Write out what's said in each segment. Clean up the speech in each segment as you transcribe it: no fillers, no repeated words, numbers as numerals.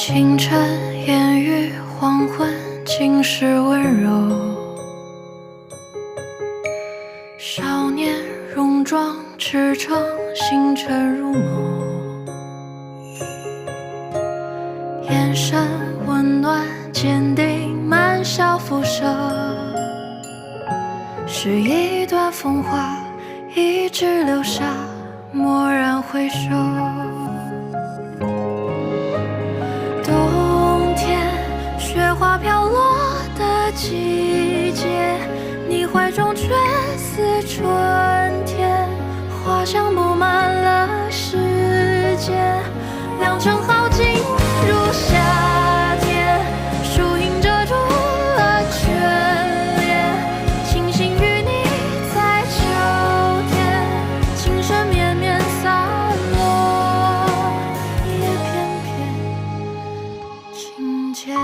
清晨烟雨，黄昏尽是温柔。少年戎装驰骋，星辰如眸。眼神温暖坚定，满笑辐射。是一段风华，一直留下，蓦然回首。冬天，雪花飘落的季节，你怀中却似春天，花香布满了世界，良辰好景如夏天，树影遮住了眷恋，庆幸与你在秋天，情深绵绵洒落，也偏偏情渐渐。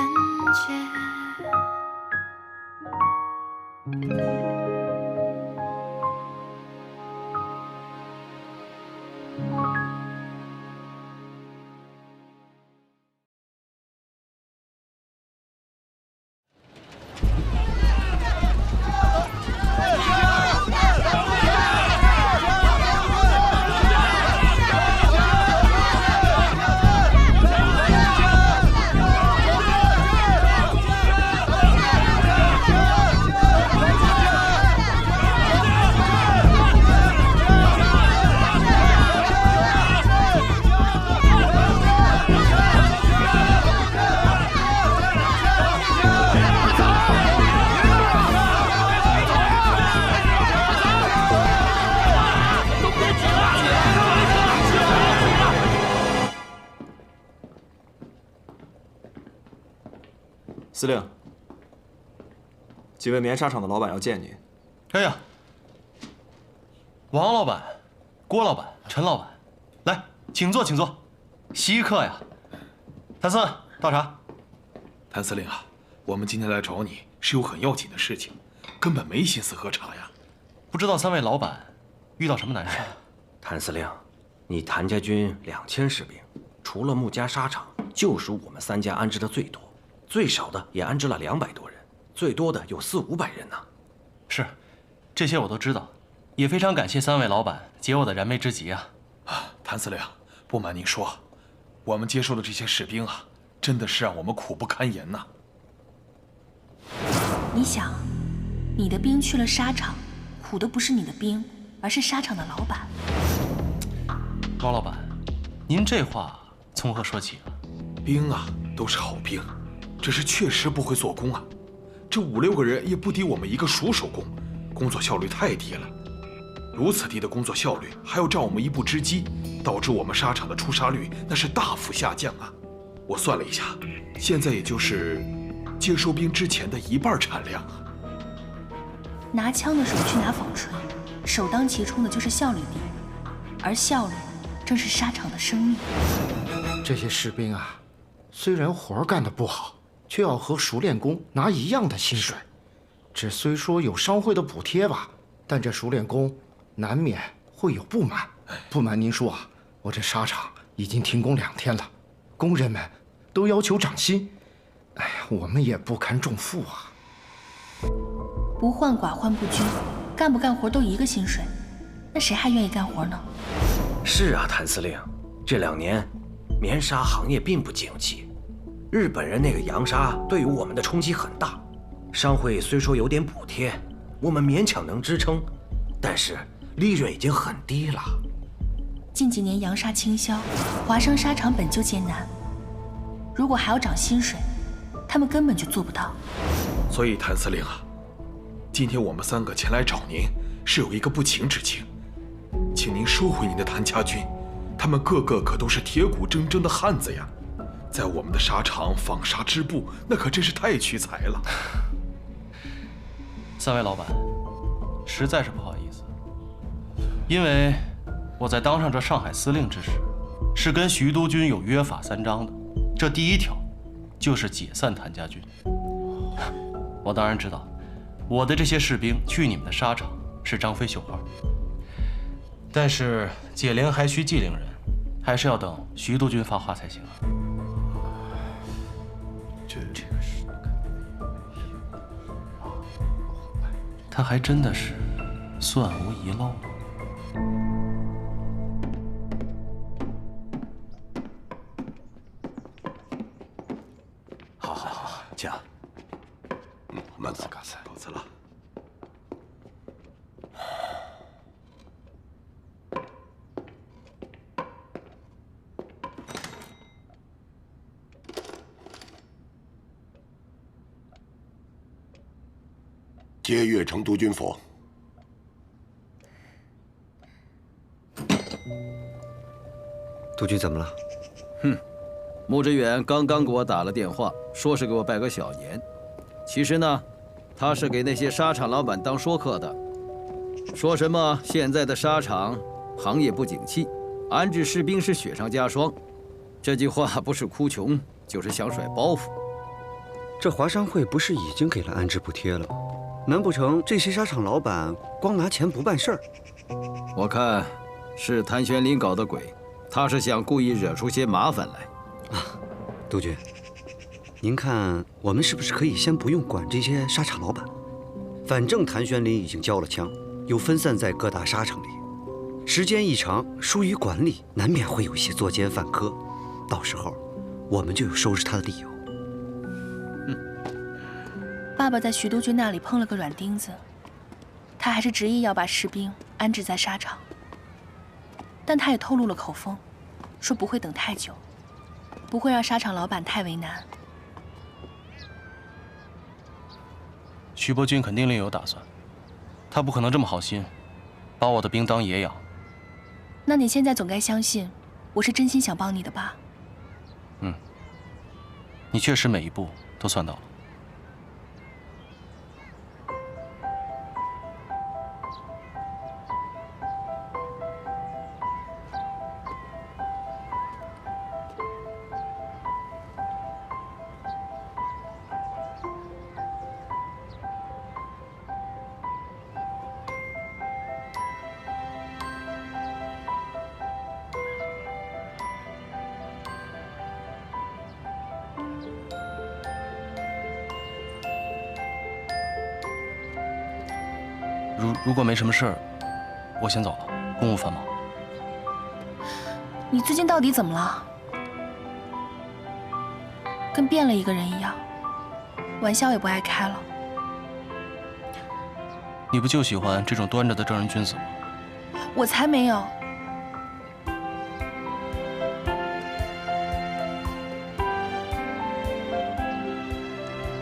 司令，几位棉纱厂的老板要见您。哎呀，王老板、郭老板、陈老板，来，请坐，请坐，稀客呀。谭司，倒茶。谭司令啊，我们今天来找你是有很要紧的事情，根本没心思喝茶呀。不知道三位老板遇到什么难事？谭司令，你谭家军2000士兵，除了穆家纱厂，就属我们3家安置的最多。最少的也安置了200多人，最多的有400-500人呢。是，这些我都知道，也非常感谢3位老板解我的燃眉之急啊！谭司令，不瞒您说，我们接收的这些士兵啊，真的是让我们苦不堪言呐。你想，你的兵去了纱厂，苦的不是你的兵，而是纱厂的老板。王老板，您这话从何说起啊？兵啊，都是好兵。只是确实不会做工啊，这5-6个人也不敌我们一个熟手工，工作效率太低了。如此低的工作效率，还要占我们一步之机，导致我们纱厂的出纱率那是大幅下降啊。我算了一下，现在也就是接收兵之前的1半产量啊。拿枪的手去拿纺锤，首当其冲的就是效率低，而效率正是纱厂的生命。这些士兵啊，虽然活干得不好，却要和熟练工拿一样的薪水。这虽说有商会的补贴吧，但这熟练工难免会有不满。不瞒您说啊，我这纱厂已经停工2天了，工人们都要求涨薪。哎呀，我们也不堪重负啊。不患寡患不均，干不干活都一个薪水，那谁还愿意干活呢？是啊，谭司令，这2年棉纱行业并不景气。日本人那个洋纱对于我们的冲击很大，商会虽说有点补贴，我们勉强能支撑，但是利润已经很低了。近几年洋纱倾销，华商纱厂本就艰难，如果还要涨薪水，他们根本就做不到。所以谭司令啊，今天我们3个前来找您，是有一个不情之请，请您收回您的谭家军，他们个个可都是铁骨铮铮的汉子呀。在我们的纱厂纺纱织布，那可真是太屈才了。3位老板，实在是不好意思，因为我在当上这上海司令之时，是跟徐督军有约法3章的。这第1条，就是解散谭家军。我当然知道，我的这些士兵去你们的纱厂是张飞绣花，但是解铃还需系铃人，还是要等徐督军发话才行啊。他还真的是算无遗漏。好，请。慢走，告辞了。接阅成都军府。督军怎么了？穆志远刚刚给我打了电话，说是给我拜个小年。其实呢，他是给那些纱厂老板当说客的，说什么现在的纱厂行业不景气，安置士兵是雪上加霜。这句话不是哭穷，就是想甩包袱。这华商会不是已经给了安置补贴了吗？难不成这些纱厂老板光拿钱不办事儿？我看是谭玄林搞的鬼，他是想故意惹出些麻烦来。督军，您看我们是不是可以先不用管这些纱厂老板？反正谭玄林已经交了枪，又分散在各大纱厂里，时间一长，疏于管理，难免会有一些作奸犯科。到时候，我们就有收拾他的理由。爸爸在徐督军那里碰了个软钉子，他还是执意要把士兵安置在纱厂，但他也透露了口风，说不会等太久，不会让纱厂老板太为难。徐伯钧肯定另有打算，他不可能这么好心，把我的兵当野养。那你现在总该相信，我是真心想帮你的吧？你确实每一步都算到了。如果没什么事儿，我先走了，公务繁忙。你最近到底怎么了？跟变了一个人一样，玩笑也不爱开了。你不就喜欢这种端着的正人君子吗？我才没有。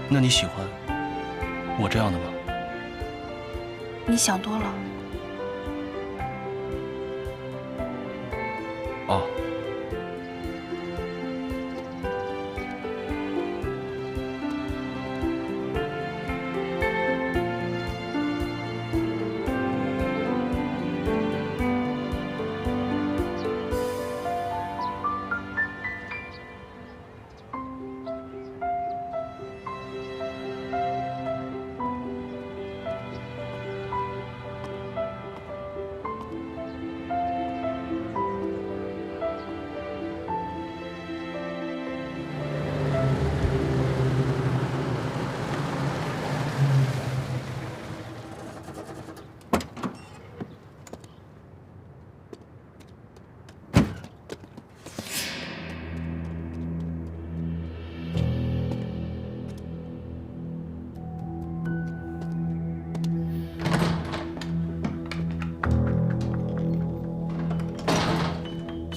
那你喜欢我这样的吗？你想多了。哦。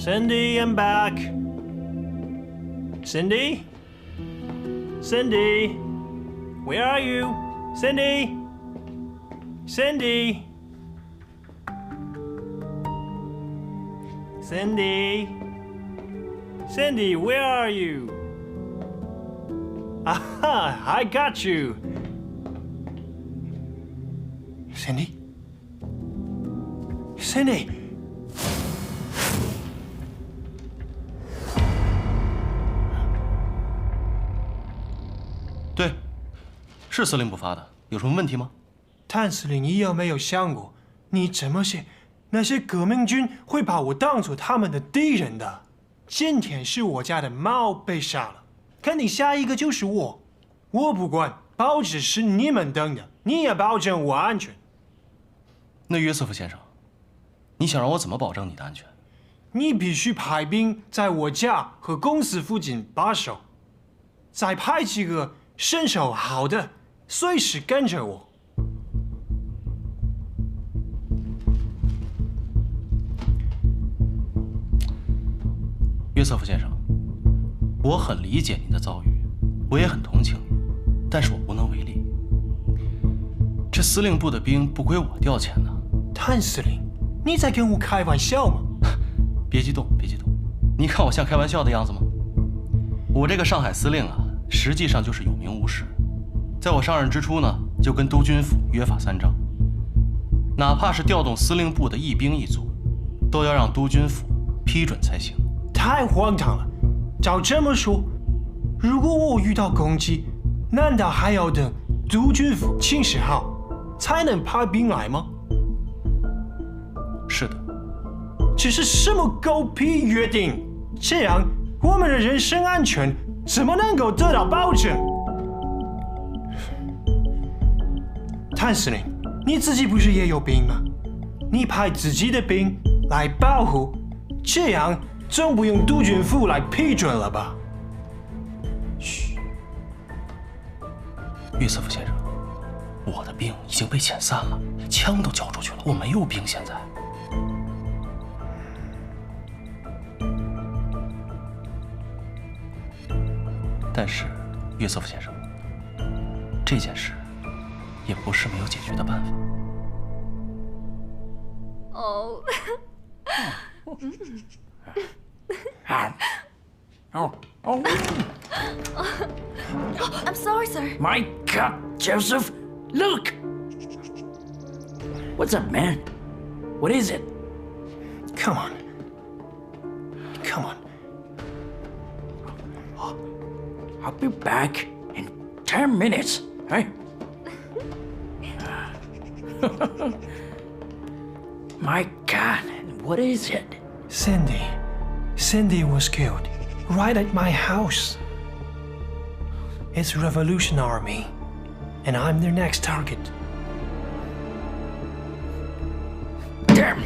Cindy, I'm back. Cindy? Cindy? Where are you? Cindy? Cindy? Cindy? Cindy, where are you? Aha, I got you. Cindy? Cindy? 对，是司令部发的，有什么问题吗？谭司令，你有没有想过，你这么写，那些革命军会把我当作他们的敌人的。今天是我家的猫被杀了，肯定下一个就是我。我不管，报纸是你们登的，你也保证我安全。那约瑟夫先生，你想让我怎么保证你的安全？你必须派兵在我家和公司附近把守，再派几个身手好的，随时跟着我。约瑟夫先生，我很理解您的遭遇，我也很同情你，但是我无能为力。这司令部的兵不归我调遣呢。谭司令，你在跟我开玩笑吗？别激动，别激动，你看我像开玩笑的样子吗？我这个上海司令啊，实际上就是有名无实。在我上任之初呢，就跟督军府约法三章，哪怕是调动司令部的一兵一卒，都要让督军府批准才行。太荒唐了！照这么说，如果我遇到攻击，难道还要等督军府请示好才能派兵来吗？是的。这是什么狗屁约定？这样我们的人身安全怎么能够得到保证？谭司令，你自己不是也有兵吗？你派自己的兵来保护，这样总不用督军府来批准了吧？嘘，约瑟夫先生，我的兵已经被遣散了，枪都交出去了，我没有兵现在。但是，约瑟夫先生，这件事也不是没有解决的办法。哦，I'm sorry, sir. My God, Joseph, look! What's up, man? What is it? Come on. Come on. I'll be back in 10 minutes, right? My God, what is it? Cindy. Cindy was killed right at my house. It's Revolution Army, and I'm their next target. Damn!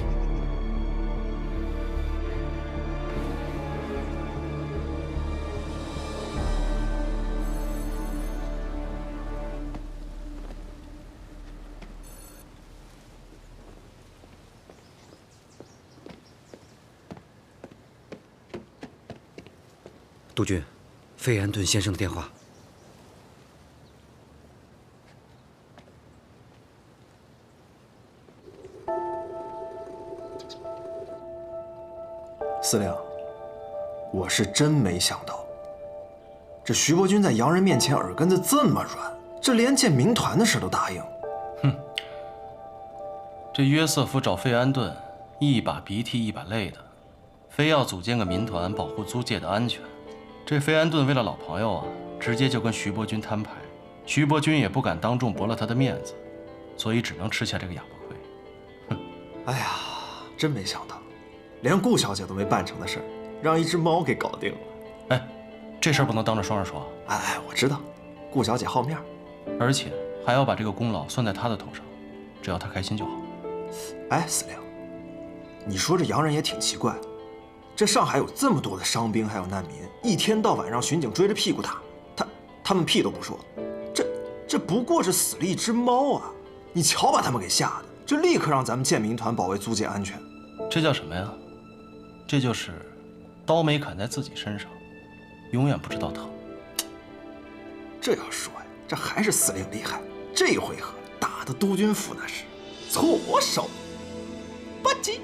督军，费安顿先生的电话。司令，我是真没想到，这徐伯钧在洋人面前耳根子这么软，这连建民团的事都答应。哼，这约瑟夫找费安顿，一把鼻涕一把泪的，非要组建个民团保护租界的安全。这费安顿为了老朋友啊，直接就跟徐伯钧摊牌，徐伯钧也不敢当众驳了他的面子，所以只能吃下这个哑巴亏。哼，哎呀，真没想到，连顾小姐都没办成的事儿，让一只猫给搞定了。哎，这事儿不能当着双人说。哎，我知道，顾小姐好面儿，而且还要把这个功劳算在她的头上，只要她开心就好。哎，司令，你说这洋人也挺奇怪。这上海有这么多的伤兵还有难民，一天到晚让巡警追着屁股打，他们屁都不说。这不过是死了一只猫啊！你瞧把他们给吓的，就立刻让咱们建民团保卫租界安全。这叫什么呀？这就是刀没砍在自己身上，永远不知道疼。这要说呀，这还是司令厉害。这回合打的督军府那是措手不及。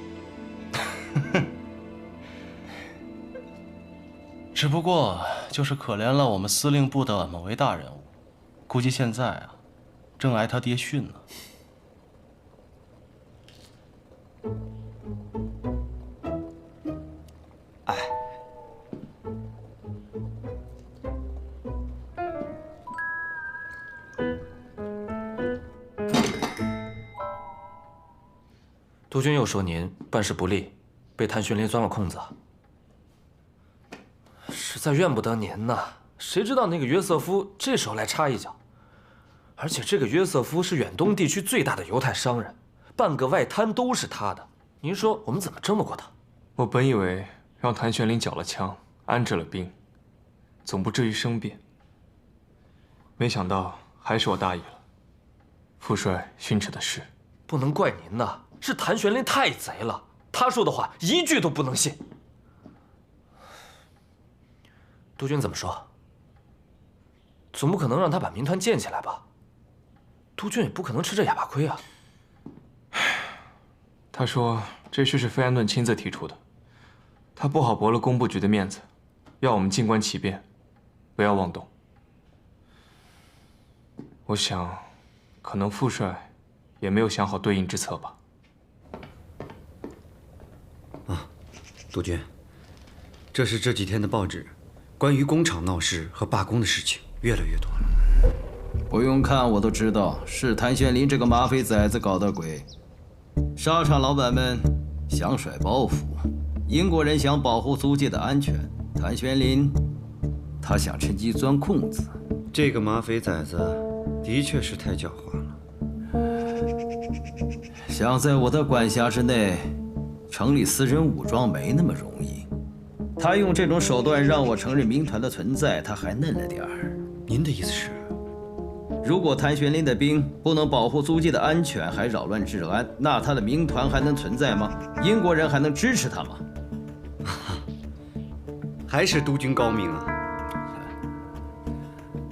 只不过就是可怜了我们司令部的某位大人物，估计现在啊，正挨他爹训呢。哎，督军又说您办事不力，被谭玄林钻了空子。实在怨不得您呐，谁知道那个约瑟夫这时候来插一脚？而且这个约瑟夫是远东地区最大的犹太商人，半个外滩都是他的。您说我们怎么争得过他？我本以为让谭玄龄缴了枪，安置了兵，总不至于生变。没想到还是我大意了。副帅训斥的是，不能怪您呐，是谭玄龄太贼了，他说的话一句都不能信。督军怎么说？总不可能让他把民团建起来吧？督军也不可能吃这哑巴亏啊。他说这事是费安顿亲自提出的，他不好驳了工部局的面子，要我们静观其变，不要妄动。我想，可能副帅也没有想好对应之策吧。督军，这是这几天的报纸，关于工厂闹事和罢工的事情越来越多了。不用看我都知道，是谭玄龄这个马匪崽子搞的鬼。沙场老板们想甩包袱，英国人想保护租界的安全，谭玄龄他想趁机钻空子。这个马匪崽子的确是太狡猾了。想在我的管辖之内成立私人武装没那么容易。他用这种手段让我承认民团的存在，他还嫩了点儿。您的意思是，如果谭玄龄的兵不能保护租界的安全，还扰乱治安，那他的民团还能存在吗？英国人还能支持他吗？还是督军高明啊！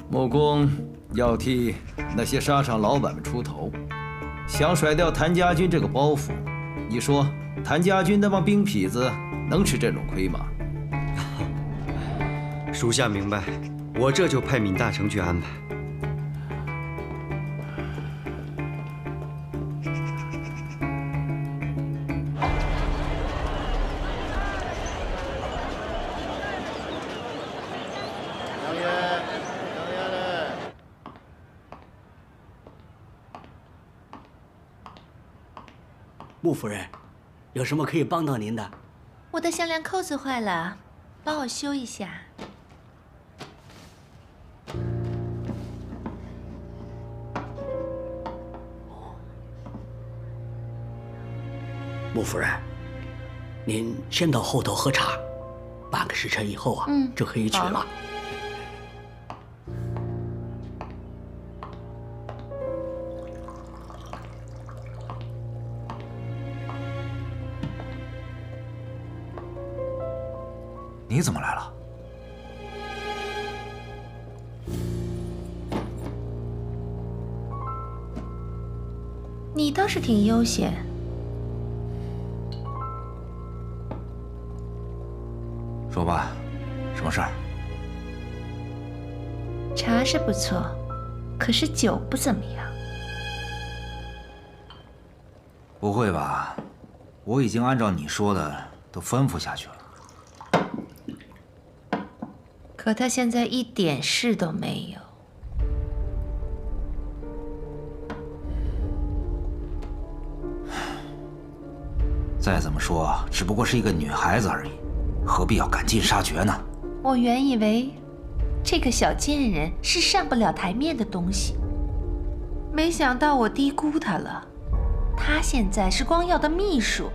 穆公要替那些沙场老板们出头，想甩掉谭家军这个包袱。你说谭家军那帮兵痞子能吃这种亏吗？属下明白，我这就派闵大成去安排。穆夫人，有什么可以帮到您的？我的项链扣子坏了，帮我修一下。穆夫人，您先到后头喝茶，半个时辰以后啊，就可以取了。你怎么来了？你倒是挺悠闲。说吧，什么事儿？茶是不错，可是酒不怎么样。不会吧？我已经按照你说的都吩咐下去了。可他现在一点事都没有。再怎么说，只不过是一个女孩子而已，何必要赶尽杀绝呢？我原以为这个小贱人是上不了台面的东西，没想到我低估她了。她现在是光耀的秘书，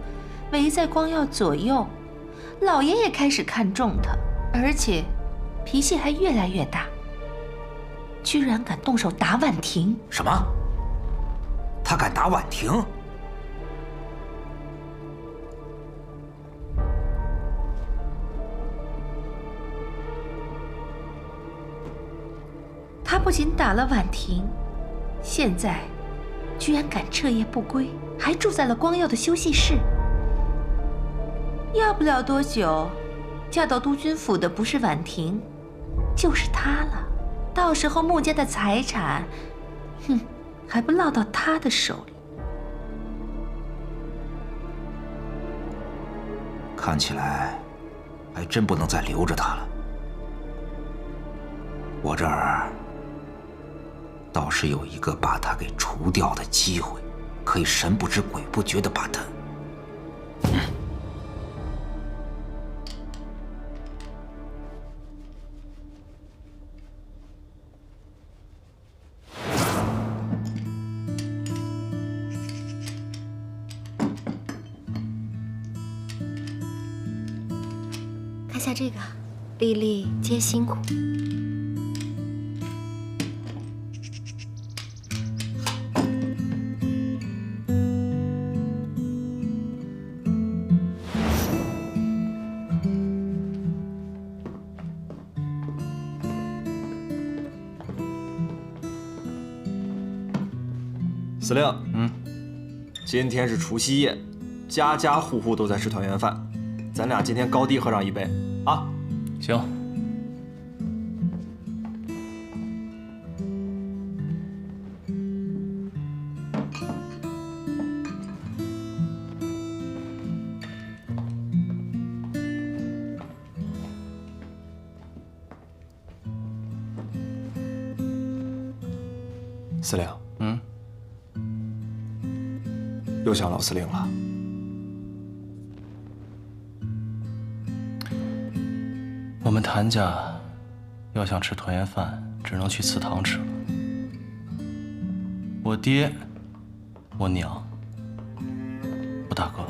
围在光耀左右，老爷也开始看重她，而且脾气还越来越大，居然敢动手打婉婷。什么？他敢打婉婷？他不仅打了婉婷，现在居然敢彻夜不归，还住在了光耀的休息室。要不了多久，嫁到督军府的不是婉婷，就是他了。到时候穆家的财产，还不落到他的手里。看起来，还真不能再留着他了。我这儿倒是有一个把他给除掉的机会，可以神不知鬼不觉地把他……下这个，粒粒皆辛苦。司令，今天是除夕夜，家家户户都在吃团圆饭，咱俩今天高低喝上一杯啊！行。司令，又想老司令了。我们谭家要想吃团圆饭，只能去祠堂吃了。我爹、我娘、我大哥，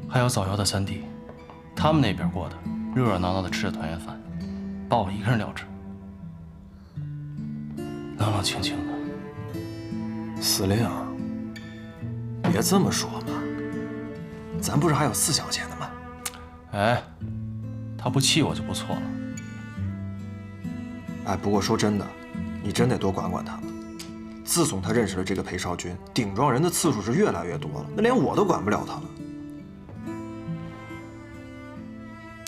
还有早夭的三弟，他们那边过的热热闹闹的吃着团圆饭，把我一个人留着，冷冷清清的。司令，别这么说嘛，咱不是还有四小姐呢吗？哎，她不气我就不错了。哎，不过说真的，你真得多管管她了。自从她认识了这个裴少君，顶撞人的次数是越来越多了，那连我都管不了她了。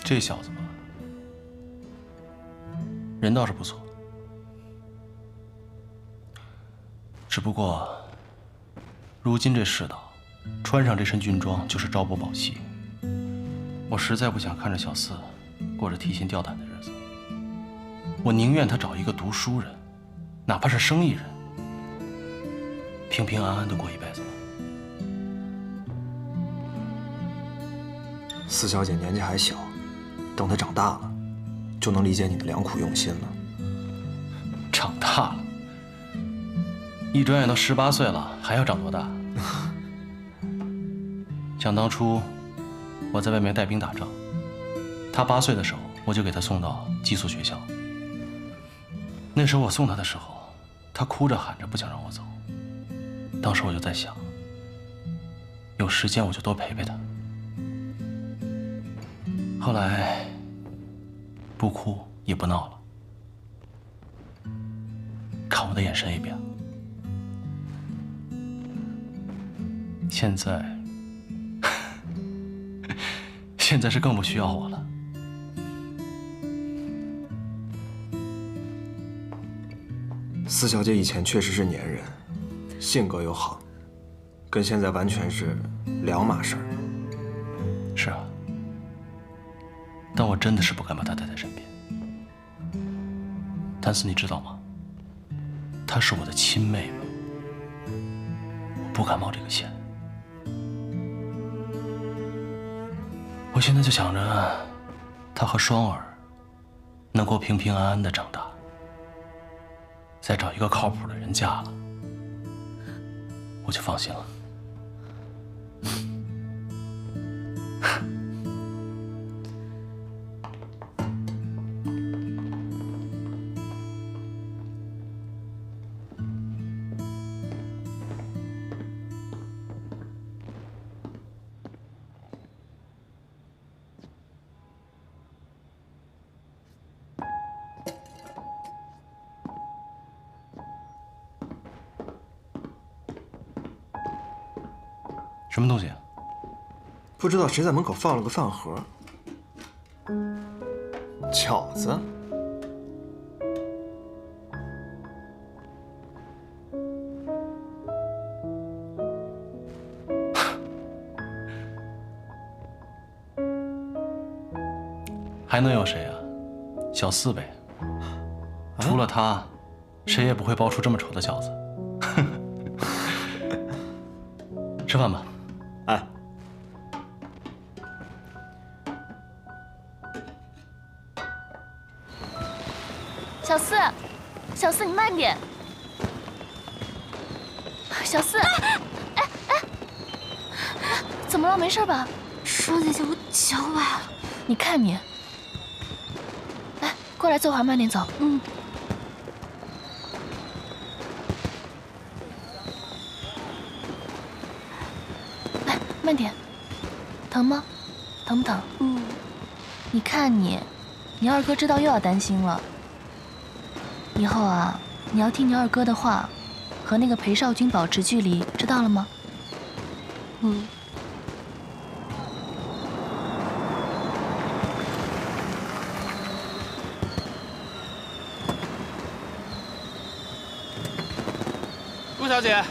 这小子吧，人倒是不错，只不过如今这世道，穿上这身军装就是朝不保夕。我实在不想看着小四过着提心吊胆的日子，我宁愿他找一个读书人，哪怕是生意人，平平安安的过一辈子。四小姐年纪还小，等她长大了，就能理解你的良苦用心了。长大了，一转眼都18岁了，还要长多大？想当初，我在外面带兵打仗，他8岁的时候，我就给他送到寄宿学校。那时候我送他的时候，他哭着喊着不想让我走。当时我就在想，有时间我就多陪陪他。后来，不哭也不闹了，看我的眼神也变了。现在是更不需要我了。四小姐以前确实是粘人，性格又好，跟现在完全是两码事儿。是啊，但我真的是不敢把她带在身边。谭四，你知道吗？她是我的亲妹妹，我不敢冒这个险。我现在就想着，她和双儿能够平平安安的长大，再找一个靠谱的人嫁了，我就放心了。什么东西啊？不知道谁在门口放了个饭盒，饺子。还能有谁啊？小四呗。除了他，谁也不会包出这么丑的饺子。吃饭吧。哎，小四，小四，你慢点。小四，哎，怎么了？没事吧？双姐姐，我脚崴了。你看你，过来，坐会儿，慢点走。嗯。来，慢点。疼吗？疼不疼？嗯。你看你二哥知道又要担心了。以后啊，你要听你二哥的话，和那个裴少君保持距离，知道了吗？嗯。陆小姐，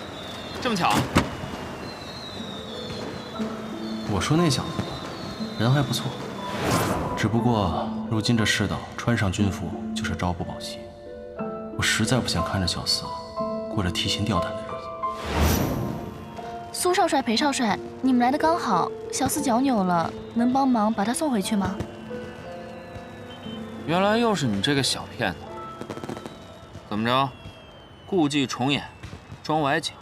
这么巧？我说那小子人还不错，只不过如今这世道，穿上军服就是朝不保夕。我实在不想看着小厮过着提心吊胆的日子。苏少帅、裴少帅，你们来的刚好，小厮脚扭了，能帮忙把他送回去吗？原来又是你这个小骗子！怎么着，故伎重演，装崴脚，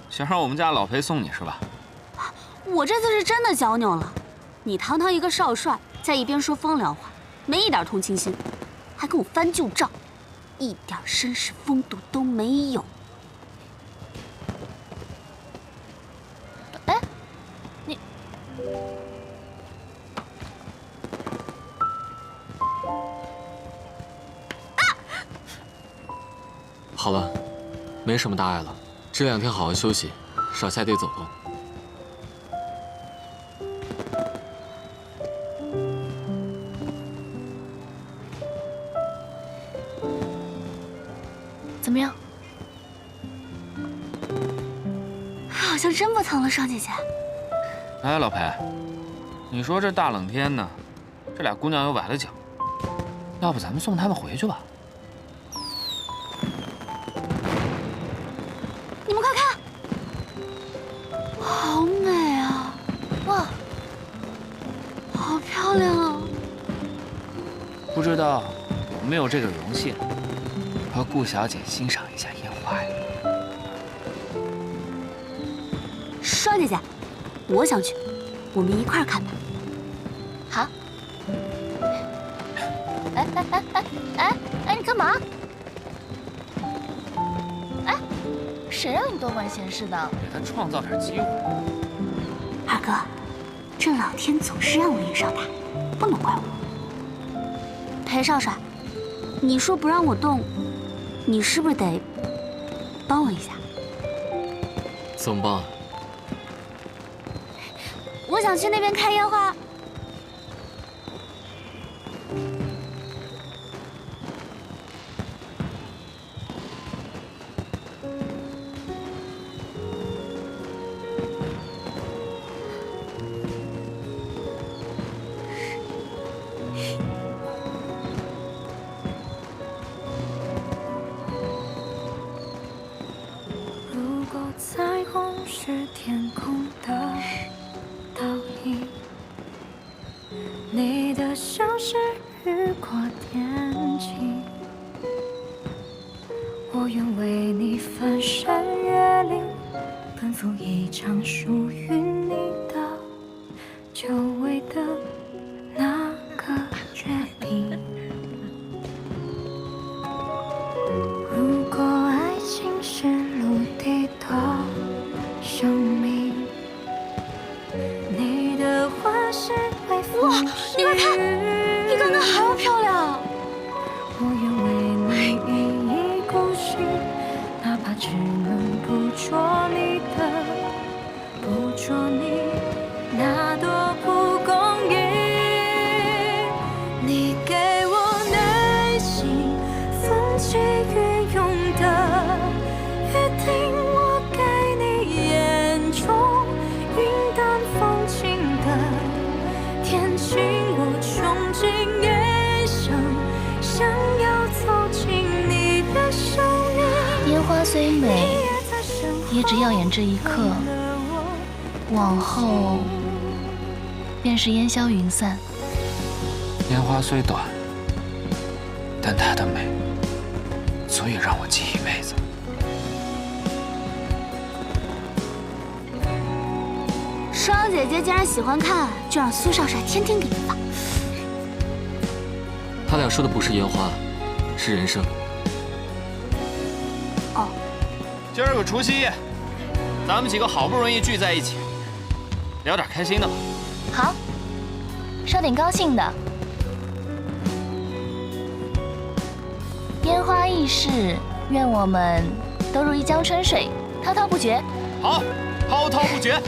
想让我们家老裴送你是吧？我这次是真的脚扭了，你堂堂一个少帅，在一边说风凉话，没一点同情心，还跟我翻旧账，一点绅士风度都没有。哎，你好了，没什么大碍了，这2天好好休息，少下地走动。怎么样？好像真不疼了，双姐姐。哎，老裴，你说这大冷天的，这俩姑娘又崴了脚，要不咱们送她们回去吧？你们快看，好美啊！哇，好漂亮啊！不知道有没有这个荣幸，和顾小姐欣赏一下烟花呀？双姐姐，我想去，我们一块儿看吧。好。哎，你干嘛？哎，谁让你多管闲事的？给她创造点机会。二哥，这老天总是让我遇上他，不能怪我。裴少帅，你说不让我动，你是不是得帮我一下？怎么帮？我想去那边看烟花。如果彩虹是天空的倒影，你的笑是雨过天晴，我愿为你翻山越岭，奔赴一场属于你的久违的那个决定。如果爱情是陆地的生命，你的花是微风。哇，你快看，你刚刚好漂亮！我愿为你一意孤行，哪怕只能捕捉你的，捕捉你那朵蒲公英。你给我内心风起云涌的约定，我给你眼中云淡风轻的天晴，我穷尽一生想要走进你的生命。烟花虽美，也只耀眼这一刻，往后便是烟消云散。烟花虽短，但它的美足以让我记一辈子。双姐姐既然喜欢看，就让苏少帅天天给你放。他俩说的不是烟花，是人生。哦，今儿个除夕夜，咱们几个好不容易聚在一起，聊点开心的吧。好，说点高兴的。烟花易逝，愿我们都如一江春水，滔滔不绝。好，滔滔不绝。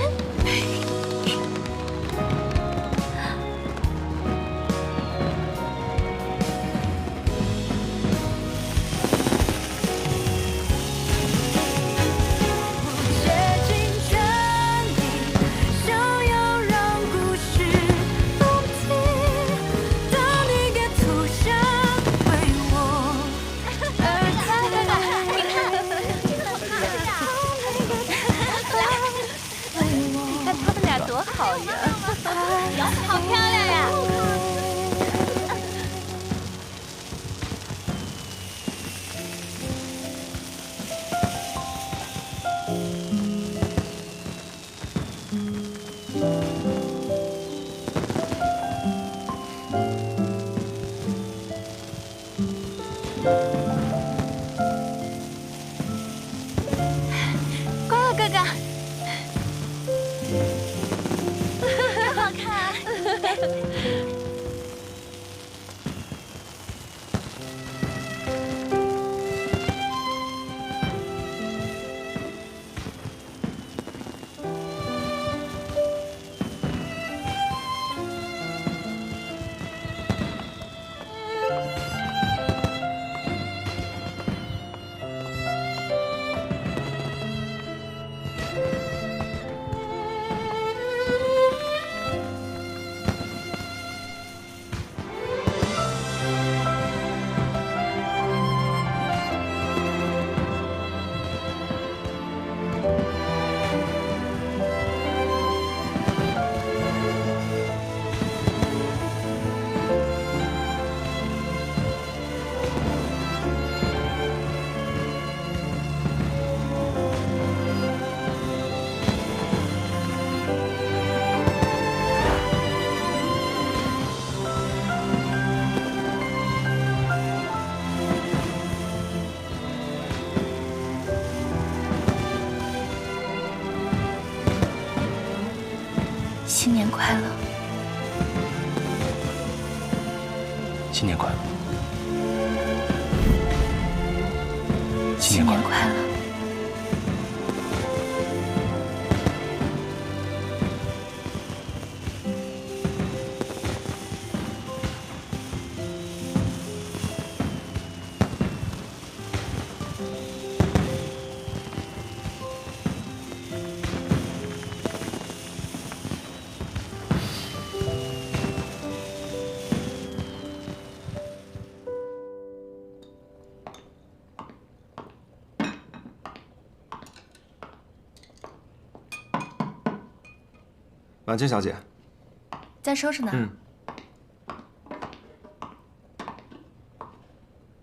好漂亮呀！乖乖哥哥。真好看！新年快乐！新年快乐！新年快乐！婉清小姐，在收拾呢。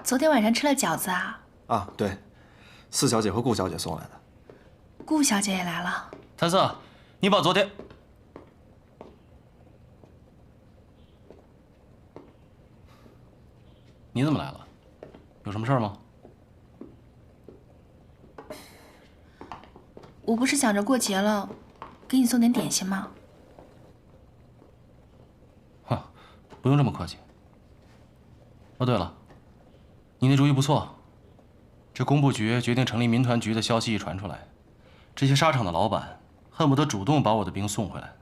昨天晚上吃了饺子啊？啊，对，四小姐和顾小姐送来的。顾小姐也来了。谭色，你把昨天……你怎么来了？有什么事儿吗？我不是想着过节了，给你送点点心吗？不用这么客气。哦，对了，你那主意不错。这工部局决定成立民团局的消息一传出来，这些纱厂的老板恨不得主动把我的兵送回来，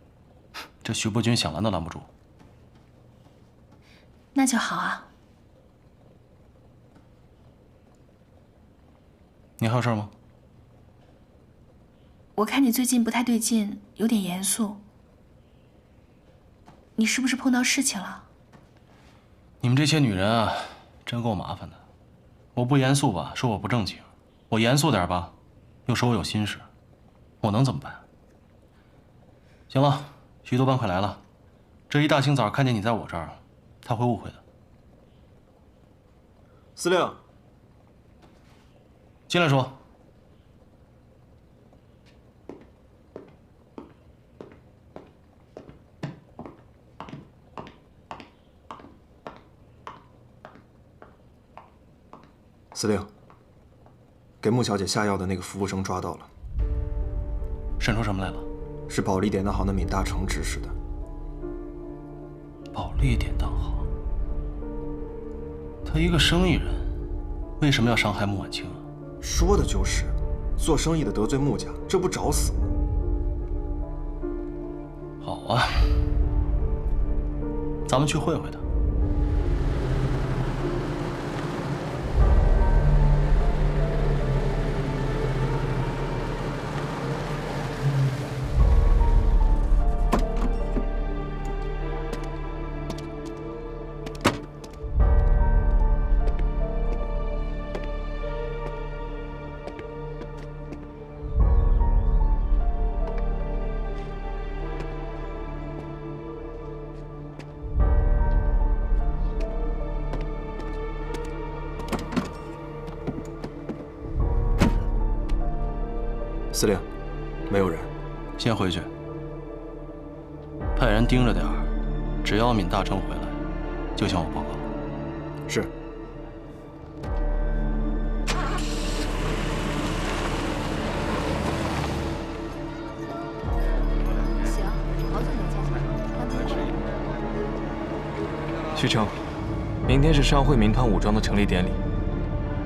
这徐伯钧想拦都拦不住。那就好啊。你还有事吗？我看你最近不太对劲，有点严肃。你是不是碰到事情了？你们这些女人啊，真够麻烦的。我不严肃吧，说我不正经；我严肃点吧，又说我有心事。我能怎么办？行了，徐督办快来了。这一大清早看见你在我这儿，他会误会的。司令，进来说。司令，给穆小姐下药的那个服务生抓到了。审出什么来了？是保利典当行的闵大成指使的。保利典当行，他一个生意人，为什么要伤害穆婉清啊？说的就是，做生意的得罪穆家，这不找死吗？好啊，咱们去会会他。司令，没有人，先回去，派人盯着点儿，只要闵大成回来，就向我报告。是。行，好久没见了。徐成，明天是商会民团武装的成立典礼，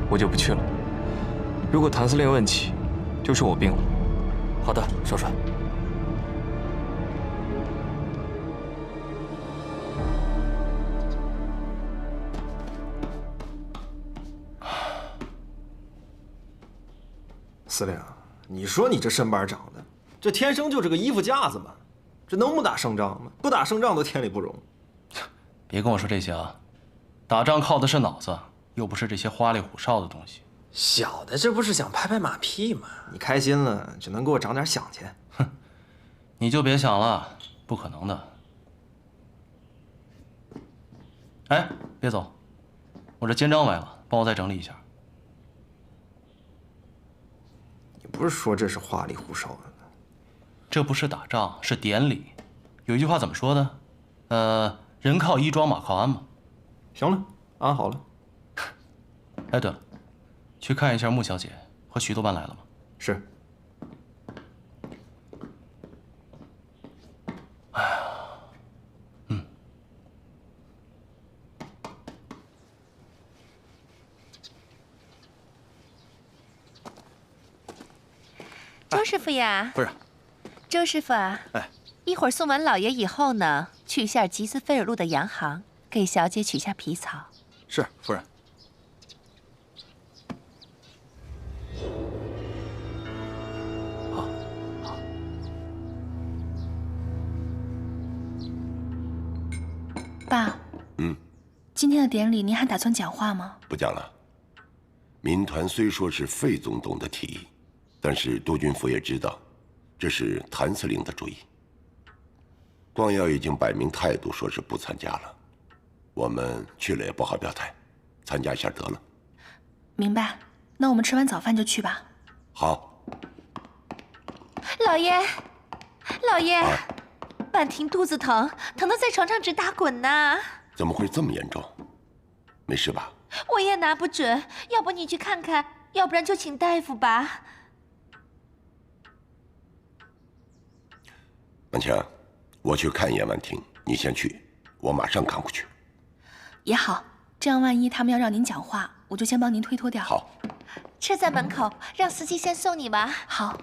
我就不去了。如果谭司令问起，就说我病了。好的，少帅。司令，你说你这身板长的，这天生就是个衣服架子嘛，这能不打胜仗吗？不打胜仗都天理不容。别跟我说这些啊，打仗靠的是脑子，又不是这些花里胡哨的东西。小的这不是想拍拍马屁吗？你开心了就能给我长点饷钱。哼，你就别想了，不可能的。哎，别走，我这肩章歪了，帮我再整理一下。你不是说这是花里胡哨的？这不是打仗，是典礼。有一句话怎么说的？人靠衣装，马靠鞍嘛。行了，安好了。哎，对了。去看一下穆小姐和徐督办来了吗？是。哎呀，周师傅呀，不是，周师傅啊，哎，一会儿送完老爷以后呢，去一下吉斯菲尔路的洋行，给小姐取下皮草。是，夫人。爸，今天的典礼您还打算讲话吗？不讲了。民团虽说是费总统的提议，但是督军府也知道，这是谭司令的主意。光耀已经摆明态度，说是不参加了。我们去了也不好表态，参加一下得了。明白。那我们吃完早饭就去吧。好。老爷，老爷。婉婷肚子疼，疼得在床上直打滚呢。怎么会这么严重？没事吧？我也拿不准，要不你去看看，要不然就请大夫吧。婉清，我去看一眼婉婷，你先去，我马上赶过去。也好，这样万一他们要让您讲话，我就先帮您推脱掉。好。车在门口，让司机先送你吧。好。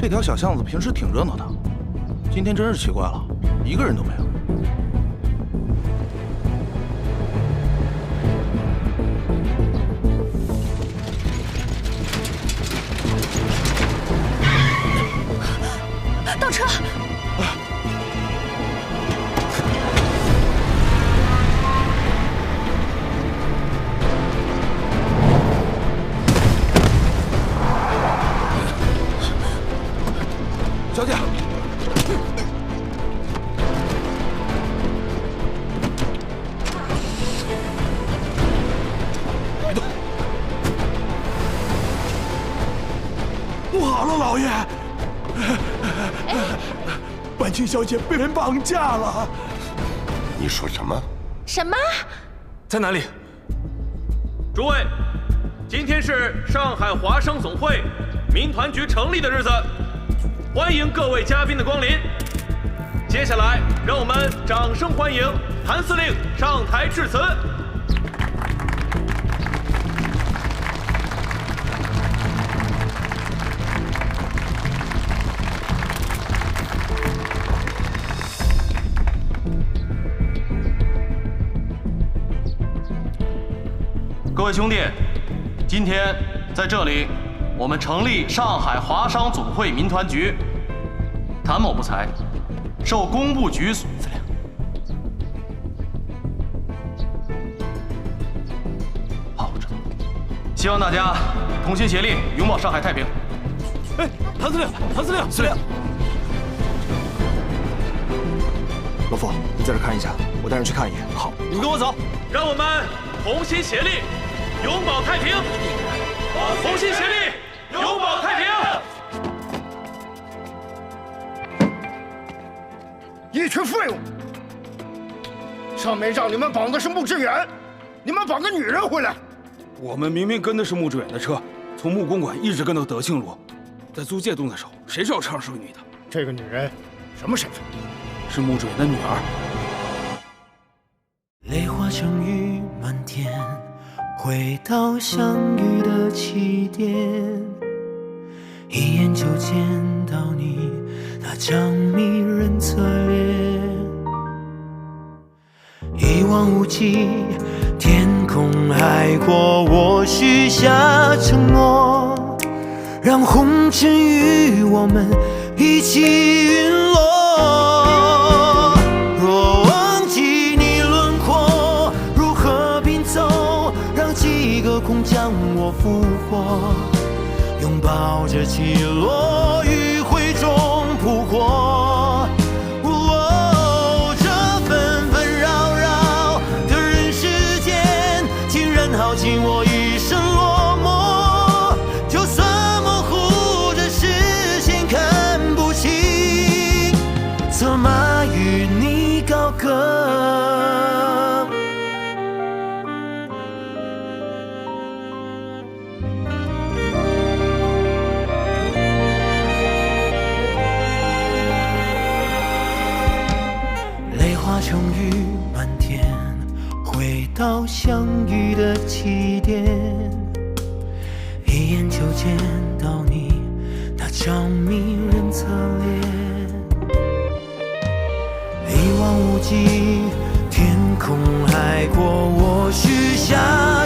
这条小巷子平时挺热闹的，今天真是奇怪了，一个人都没有。倒车！了，老爷！婉清小姐被人绑架了。你说什么？什么？在哪里？诸位，今天是上海华商总会民团局成立的日子，欢迎各位嘉宾的光临。接下来，让我们掌声欢迎谭司令上台致辞。各位兄弟，今天在这里，我们成立上海华商总会民团局。谭某不才，受工部局司令。好，我知道。希望大家同心协力，拥抱上海太平。哎，谭司令，谭司令，司令。老傅，你在这看一下，我带人去看一眼。好，你们跟我走，让我们同心协力。永保太平，同心协力，永保太平。一群废物！上面让你们绑的是穆志远，你们绑个女人回来！我们明明跟的是穆志远的车，从穆公馆一直跟到德庆路，在租界洞的时候，谁知道车上是个女的？这个女人什么身份？是穆志远的女儿。泪化成雨满天。回到相遇的起点，一眼就见到你那张迷人侧脸。一望无际，天空海阔，我许下承诺，让红尘与我们一起陨落。若忘记你轮廓，如何拼凑？让几个空将我俘获，拥抱着起落，余晖中扑火。这纷纷扰扰的人世间，竟然耗尽我一生落寞。就算模糊着视线看不清，策马与你高歌。成雨满天，回到相遇的起点，一眼就见到你那张迷人侧脸。一望无际，天空海阔，我许下